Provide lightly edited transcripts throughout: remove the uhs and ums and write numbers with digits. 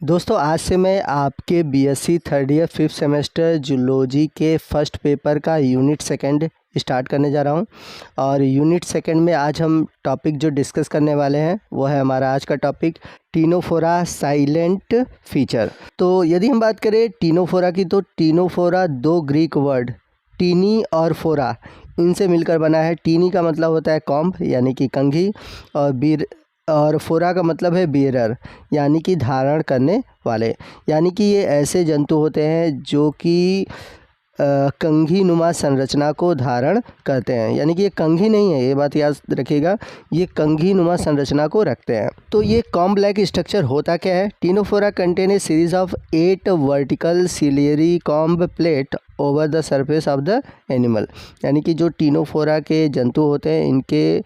दोस्तों आज से मैं आपके BSc third year fifth semester zoology के फर्स्ट पेपर का यूनिट सेकंड स्टार्ट करने जा रहा हूं। और यूनिट सेकंड में आज हम टॉपिक जो डिस्कस करने वाले हैं वो है हमारा आज का टॉपिक टीनोफोरा साइलेंट फीचर। तो यदि हम बात करें टीनोफोरा की, तो टीनोफोरा दो ग्रीक वर्ड टीनी और फोरा इनसे मिलकर बना है। टीनी का मतलब होता है कॉम्ब यानी कि कंघी, और फोरा का मतलब है बियरर यानी कि धारण करने वाले। यानी कि ये ऐसे जंतु होते हैं जो कि कंघी नुमा संरचना को धारण करते हैं। यानी कि ये कंघी नहीं है, ये बात याद रखिएगा, ये कंघी नुमा संरचना को रखते हैं। तो ये कॉम्ब लाइक स्ट्रक्चर होता क्या है? Ctenophora contain a series of 8 vertical ciliary comb plate over the surface of the animal. यानी कि जो टीनोफोरा के जंतु होते हैं इनके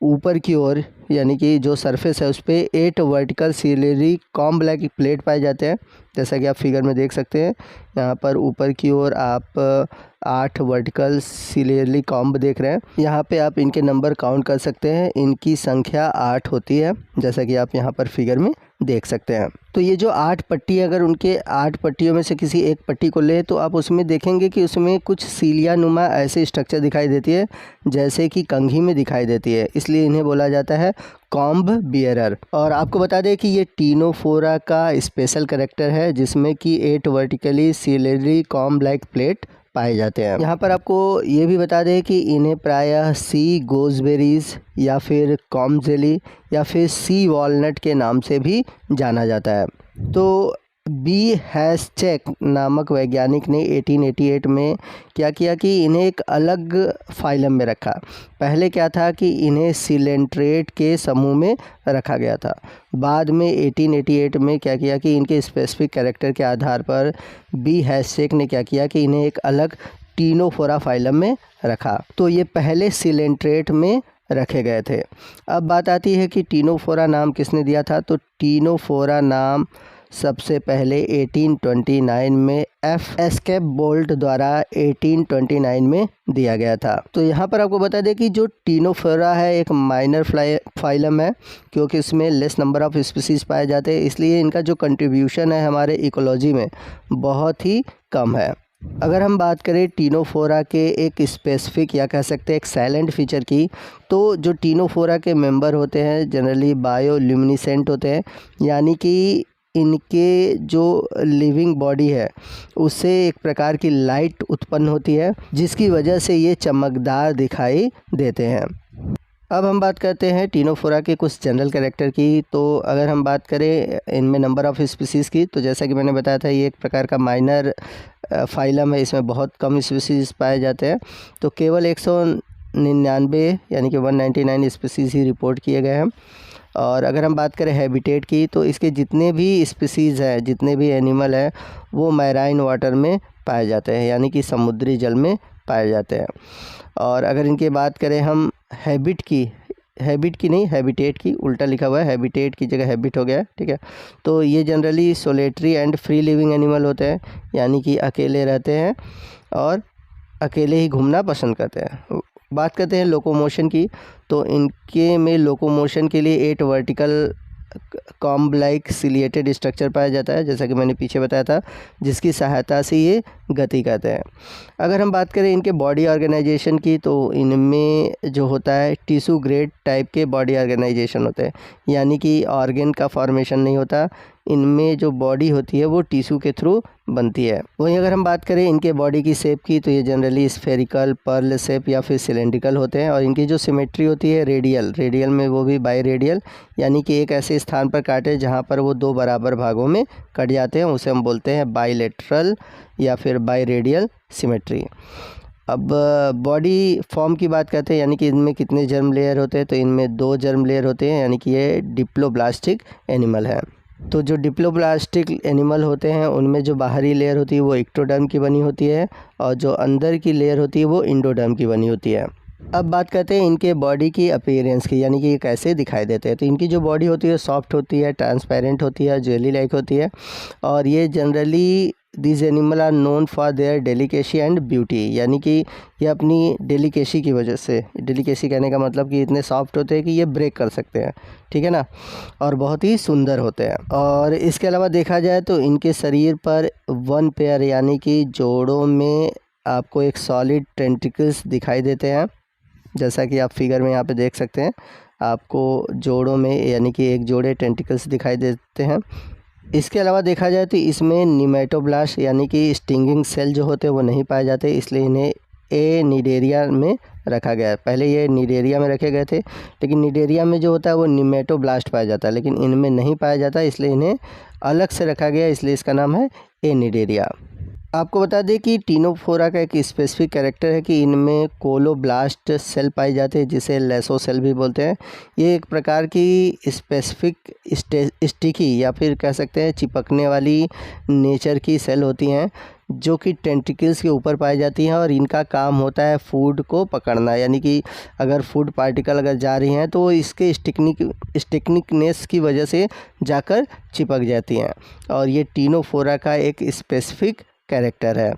ऊपर की ओर यानी कि जो सरफेस है उस पर 8 vertical ciliary comb like plate पाए जाते हैं। जैसा कि आप फिगर में देख सकते हैं, यहाँ पर ऊपर की ओर आप 8 वर्टिकल सिलियरली कॉम्ब देख रहे हैं। यहाँ पे आप इनके नंबर काउंट कर सकते हैं, इनकी संख्या 8 होती है, जैसा कि आप यहाँ पर फिगर में देख सकते हैं। तो ये जो 8 पट्टी, अगर उनके 8 पट्टियों में से किसी एक पट्टी को ले तो आप उसमें देखेंगे कि उसमें कुछ सीलिया नुमा ऐसे स्ट्रक्चर दिखाई देती है जैसे कि कंघी में दिखाई देती है, इसलिए इन्हें बोला जाता है कॉम्ब बियरर। और आपको बता दें कि ये टीनोफोरा का स्पेशल कैरेक्टर है जिसमें कि 8 vertically ciliary comb like plate पाए जाते हैं। यहाँ पर आपको ये भी बता दें कि इन्हें प्रायः सी गोजबेरीज या फिर कॉम्ब जेली या फिर सी वॉलनट के नाम से भी जाना जाता है। तो बी हैशचेक नामक वैज्ञानिक ने 1888 में क्या किया कि इन्हें एक अलग फाइलम में रखा। पहले क्या था कि इन्हें सिलेंट्रेट के समूह में रखा गया था। बाद में 1888 में क्या किया कि इनके स्पेसिफिक कैरेक्टर के आधार पर बी हैशचेक ने क्या किया कि इन्हें एक अलग टीनोफोरा फाइलम में रखा। तो ये पहले सिलेंट्रेट में रखे गए थे। अब बात आती है कि टीनोफोरा नाम किसने दिया था। तो टीनोफोरा नाम सबसे पहले 1829 में एफ एस्केप बोल्ट द्वारा 1829 में दिया गया था। तो यहाँ पर आपको बता दें कि जो टीनोफोरा है एक माइनर फाइलम है, क्योंकि इसमें लेस नंबर ऑफ स्पीसीज पाए जाते हैं, इसलिए इनका जो कंट्रीब्यूशन है हमारे इकोलॉजी में बहुत ही कम है। अगर हम बात करें टीनोफोरा के एक स्पेसिफिक या कह सकते हैं एक साइलेंट फीचर की, तो जो टीनोफोरा के मेंबर होते हैं जनरली बायोल्यूमिनेसेंट होते हैं, यानी कि इनके जो लिविंग बॉडी है उससे एक प्रकार की लाइट उत्पन्न होती है जिसकी वजह से ये चमकदार दिखाई देते हैं। अब हम बात करते हैं टीनोफोरा के कुछ जनरल कैरेक्टर की। तो अगर हम बात करें इनमें नंबर ऑफ़ स्पीसीज़ की, तो जैसा कि मैंने बताया था ये एक प्रकार का माइनर फाइलम है, इसमें बहुत कम स्पीसीज़ पाए जाते हैं। तो केवल 199 यानी कि 199 स्पीसीज़ ही रिपोर्ट किए गए हैं। और अगर हम बात करें हैबिटेट की, तो इसके जितने भी स्पीसीज़ हैं, जितने भी एनिमल हैं, वो मैराइन वाटर में पाए जाते हैं, यानी कि समुद्री जल में पाए जाते हैं। और अगर इनकी बात करें हम हैबिट की नहीं, हैबिटेट की, उल्टा लिखा हुआ है, हैबिटेट की जगह हैबिट हो गया है, ठीक है। तो ये generally solitary and free living animal होते हैं, यानी कि अकेले रहते हैं और अकेले ही घूमना पसंद करते हैं। बात करते हैं लोकोमोशन की, तो इनके में लोकोमोशन के लिए 8 vertical comb like ciliated structure पाया जाता है, जैसा कि मैंने पीछे बताया था, जिसकी सहायता से ये गति करते हैं। अगर हम बात करें इनके बॉडी ऑर्गेनाइजेशन की, तो इनमें जो होता है टिश्यू ग्रेड टाइप के बॉडी ऑर्गेनाइजेशन होते हैं, यानी कि ऑर्गन का फॉर्मेशन नहीं होता, इनमें जो बॉडी होती है वो टिश्यू के थ्रू बनती है। वहीं अगर हम बात करें इनके बॉडी की शेप की, तो ये जनरली स्फेरिकल, पर्ल शेप या फिर सिलेंड्रिकल होते हैं। और इनकी जो सिमेट्री होती है रेडियल में, वो भी बाई रेडियल, यानी कि एक ऐसे स्थान पर काटे जहाँ पर वो 2 बराबर भागों में कट जाते हैं, उसे हम बोलते हैं बाईलेटरल या फिर बाई रेडियल सिमेट्री। अब बॉडी फॉर्म की बात करते हैं, यानी कि इनमें कितने जर्म लेयर होते हैं, तो इनमें 2 जर्म लेयर होते हैं, यानी कि ये डिप्लोब्लास्टिक एनिमल है। तो जो डिप्लोब्लास्टिक एनिमल होते हैं उनमें जो बाहरी लेयर होती है वो एक्टोडर्म की बनी होती है, और जो अंदर की लेयर होती है वो इंडोडर्म की बनी होती है। अब बात करते हैं इनके बॉडी की अपीयरेंस की, यानी कि ये कैसे दिखाई देते हैं। तो इनकी जो बॉडी होती है सॉफ्ट होती है, ट्रांसपेरेंट होती है, जेली लाइक होती है, और ये generally this animal are known for their delicacy and beauty, यानी कि ये अपनी डेलिकेसी की वजह से, डेलिकेसी कहने का मतलब कि इतने सॉफ्ट होते हैं कि ये ब्रेक कर सकते हैं, ठीक है ना, और बहुत ही सुंदर होते हैं। और इसके अलावा देखा जाए तो इनके शरीर पर 1 पेयर यानी कि जोड़ों में आपको एक सॉलिड टेंटिकल्स दिखाई देते हैं, जैसा कि आप फिगर में यहाँ पे देख सकते हैं। आपको जोड़ों में यानी कि एक जोड़े टेंटिकल्स दिखाई देते हैं। इसके अलावा देखा जाए तो इसमें निमेटोब्लास्ट यानी कि स्टिंगिंग सेल जो होते हैं वो नहीं पाए जाते, इसलिए इन्हें एनिडेरिया में रखा गया है। पहले ये निडेरिया में रखे गए थे, लेकिन निडेरिया में जो होता है वो निमेटोब्लास्ट पाया जाता है, लेकिन इनमें नहीं पाया जाता, इसलिए इन्हें अलग से रखा गया, इसलिए इसका नाम है एनिडेरिया। आपको बता दें कि टीनोफोरा का एक स्पेसिफिक कैरेक्टर है कि इनमें कोलोब्लास्ट सेल पाए जाते हैं, जिसे लेसो सेल भी बोलते हैं। ये एक प्रकार की स्पेसिफिक स्टिकी या फिर कह सकते हैं चिपकने वाली नेचर की सेल होती हैं, जो कि टेंटिकल्स के ऊपर पाई जाती हैं, और इनका काम होता है फूड को पकड़ना, यानी कि अगर फूड पार्टिकल अगर जा रही हैं तो वो इसके स्टिकनिकनेस की वजह से जाकर चिपक जाती हैं, और ये टीनोफोरा का एक स्पेसिफिक कैरेक्टर है।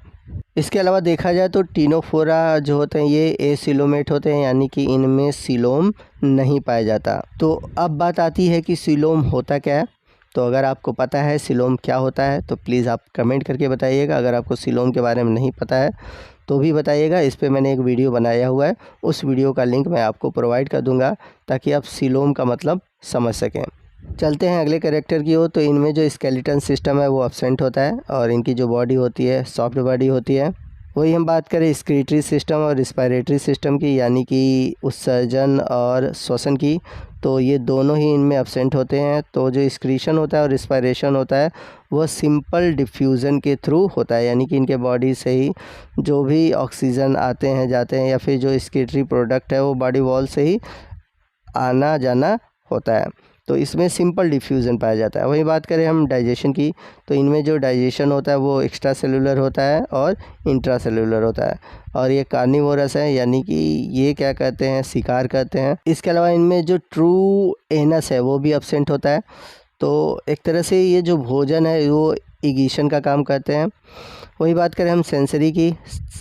इसके अलावा देखा जाए तो टीनोफोरा जो होते हैं ये एसिलोमेट होते हैं, यानी कि इनमें सिलोम नहीं पाया जाता। तो अब बात आती है कि सिलोम होता क्या है। तो अगर आपको पता है सिलोम क्या होता है तो प्लीज़ आप कमेंट करके बताइएगा। अगर आपको सिलोम के बारे में नहीं पता है तो भी बताइएगा। इस पे मैंने एक वीडियो बनाया हुआ है, उस वीडियो का लिंक मैं आपको प्रोवाइड कर दूंगा ताकि आप सिलोम का मतलब समझ सकें। चलते हैं अगले कैरेक्टर की ओर। तो इनमें जो स्केलेटन सिस्टम है वो एब्सेंट होता है, और इनकी जो बॉडी होती है सॉफ्ट बॉडी होती है। वही हम बात करें एक्सक्रीटरी सिस्टम और रिस्पायरेटरी सिस्टम की, यानी कि उत्सर्जन और श्वसन की, तो ये दोनों ही इनमें एब्सेंट होते हैं। तो जो एक्सक्रीशन होता है और रिस्पायरेशन होता है वह सिंपल डिफ्यूज़न के थ्रू होता है, यानी कि इनके बॉडी से ही जो भी ऑक्सीजन आते हैं जाते हैं, या फिर जो एक्सक्रीटरी प्रोडक्ट है वो बॉडी वॉल से ही आना जाना होता है। तो इसमें सिंपल डिफ्यूज़न पाया जाता है। वही बात करें हम डाइजेशन की, तो इनमें जो डाइजेशन होता है वो एक्स्ट्रा सेलुलर होता है और इंट्रा सेलुलर होता है, और ये कार्निवोरस है, यानी कि ये क्या कहते हैं, शिकार करते हैं। इसके अलावा इनमें जो ट्रू एनस है वो भी एब्सेंट होता है। तो एक तरह से ये जो भोजन है वो इगिशन का काम करते हैं। वही बात करें हम सेंसरी की,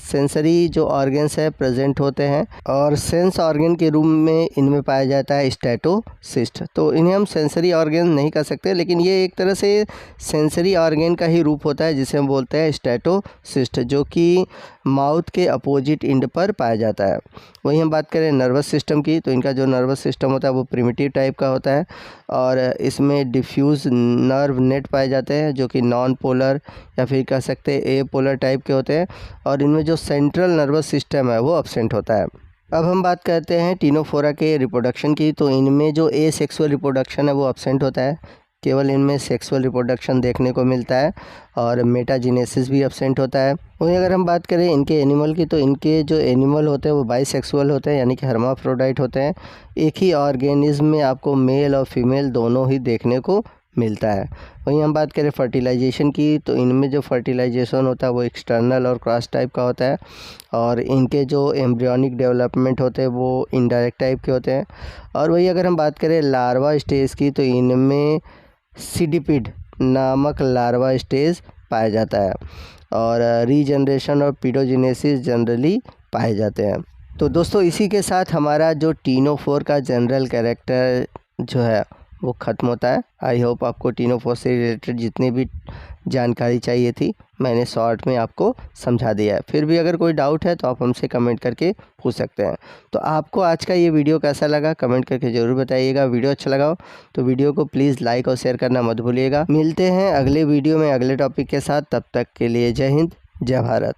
सेंसरी जो ऑर्गन्स है प्रेजेंट होते हैं, और सेंस ऑर्गन के रूप में इनमें पाया जाता है स्टैटोसिस्ट। तो इन्हें हम सेंसरी ऑर्गन नहीं कह सकते, लेकिन ये एक तरह से सेंसरी ऑर्गन का ही रूप होता है, जिसे हम बोलते हैं स्टैटोसिस्ट, जो कि माउथ के अपोजिट एंड पर पाया जाता है। वहीं हम बात करें नर्वस सिस्टम की, तो इनका जो नर्वस सिस्टम होता है वो प्रिमिटिव टाइप का होता है, और इसमें डिफ्यूज़ नर्व नेट पाए जाते हैं, जो कि नॉन पोलर या फिर कह सकते हैं ए पोलर टाइप के होते हैं, और इनमें जो सेंट्रल नर्वस सिस्टम है वो एब्सेंट होता है। अब हम बात करते हैं टीनोफोरा के रिप्रोडक्शन की, तो इनमें जो एसेक्सुअल रिप्रोडक्शन है वो एब्सेंट होता है, केवल इनमें सेक्सुअल रिप्रोडक्शन देखने को मिलता है, और मेटाजेनेसिस भी एब्सेंट होता है। वहीं अगर हम बात करें इनके एनिमल की, तो इनके जो एनिमल होते हैं वो बाइसेक्सुअल होते हैं, यानी कि हर्माफ्रोडाइट होते हैं। एक ही ऑर्गेनिज्म में आपको मेल और फीमेल दोनों ही देखने को मिलता है। वहीं हम बात करें फर्टिलाइजेशन की, तो इनमें जो फर्टिलाइजेशन होता है वो एक्सटर्नल और क्रॉस टाइप का होता है, और इनके जो एम्ब्रियोनिक डेवलपमेंट होते हैं वो इनडायरेक्ट टाइप के होते हैं। और वही अगर हम बात करें लार्वा स्टेज की, तो इनमें सीडिपिड नामक लार्वा स्टेज पाया जाता है, और रीजनरेशन और पीडोजेनेसिस जनरली पाए जाते हैं। तो दोस्तों इसी के साथ हमारा जो टीनोफोर का जनरल कैरेक्टर जो है वो ख़त्म होता है। आई होप आपको टीनोफोर से रिलेटेड जितनी भी जानकारी चाहिए थी मैंने शॉर्ट में आपको समझा दिया है। फिर भी अगर कोई डाउट है तो आप हमसे कमेंट करके पूछ सकते हैं। तो आपको आज का ये वीडियो कैसा लगा कमेंट करके ज़रूर बताइएगा। वीडियो अच्छा लगा हो तो वीडियो को प्लीज़ लाइक और शेयर करना मत भूलिएगा। मिलते हैं अगले वीडियो में अगले टॉपिक के साथ, तब तक के लिए जय हिंद जय भारत।